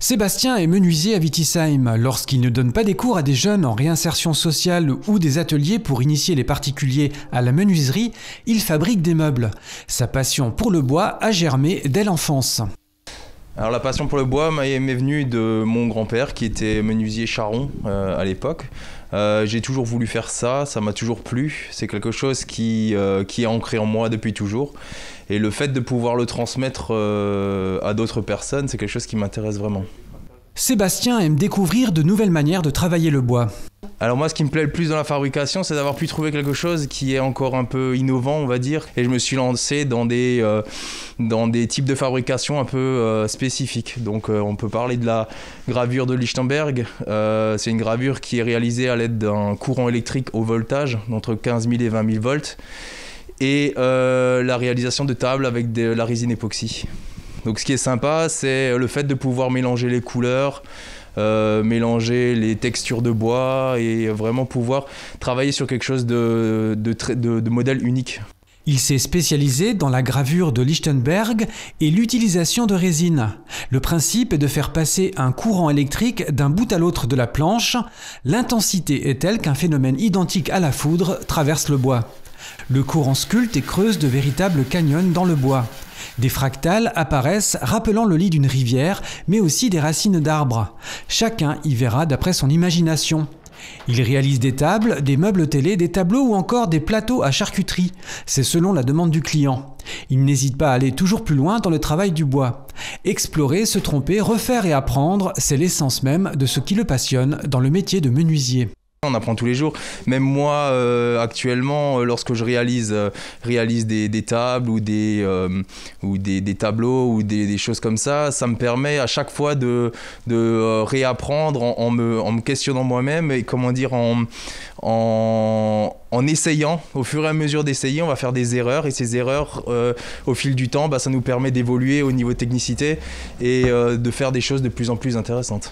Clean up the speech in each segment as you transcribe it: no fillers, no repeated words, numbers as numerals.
Sébastien est menuisier à Wittisheim. Lorsqu'il ne donne pas des cours à des jeunes en réinsertion sociale ou des ateliers pour initier les particuliers à la menuiserie, il fabrique des meubles. Sa passion pour le bois a germé dès l'enfance. Alors la passion pour le bois m'est venue de mon grand-père qui était menuisier charron à l'époque. J'ai toujours voulu faire ça, ça m'a toujours plu. C'est quelque chose qui est ancré en moi depuis toujours. Et le fait de pouvoir le transmettre à d'autres personnes, c'est quelque chose qui m'intéresse vraiment. Sébastien aime découvrir de nouvelles manières de travailler le bois. Alors moi, ce qui me plaît le plus dans la fabrication, c'est d'avoir pu trouver quelque chose qui est encore un peu innovant, on va dire. Et je me suis lancé dans des types de fabrication un peu spécifiques. Donc on peut parler de la gravure de Lichtenberg. C'est une gravure qui est réalisée à l'aide d'un courant électrique haut voltage, entre 15 000 et 20 000 volts. Et la réalisation de tables avec de la résine époxy. Donc ce qui est sympa, c'est le fait de pouvoir mélanger les couleurs, mélanger les textures de bois et vraiment pouvoir travailler sur quelque chose de modèle unique. Il s'est spécialisé dans la gravure de Lichtenberg et l'utilisation de résine. Le principe est de faire passer un courant électrique d'un bout à l'autre de la planche. L'intensité est telle qu'un phénomène identique à la foudre traverse le bois. Le courant sculpte et creuse de véritables canyons dans le bois. Des fractales apparaissent rappelant le lit d'une rivière, mais aussi des racines d'arbres. Chacun y verra d'après son imagination. Il réalise des tables, des meubles télé, des tableaux ou encore des plateaux à charcuterie. C'est selon la demande du client. Il n'hésite pas à aller toujours plus loin dans le travail du bois. Explorer, se tromper, refaire et apprendre, c'est l'essence même de ce qui le passionne dans le métier de menuisier. On apprend tous les jours. Même moi, actuellement, lorsque je réalise des tables ou des tableaux ou des choses comme ça me permet à chaque fois de réapprendre en me questionnant moi-même et comment dire, en essayant. Au fur et à mesure d'essayer, on va faire des erreurs et ces erreurs, au fil du temps, ça nous permet d'évoluer au niveau technicité et de faire des choses de plus en plus intéressantes.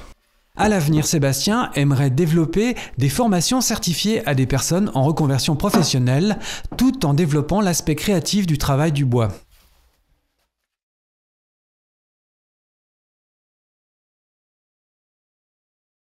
À l'avenir, Sébastien aimerait développer des formations certifiées à des personnes en reconversion professionnelle, tout en développant l'aspect créatif du travail du bois.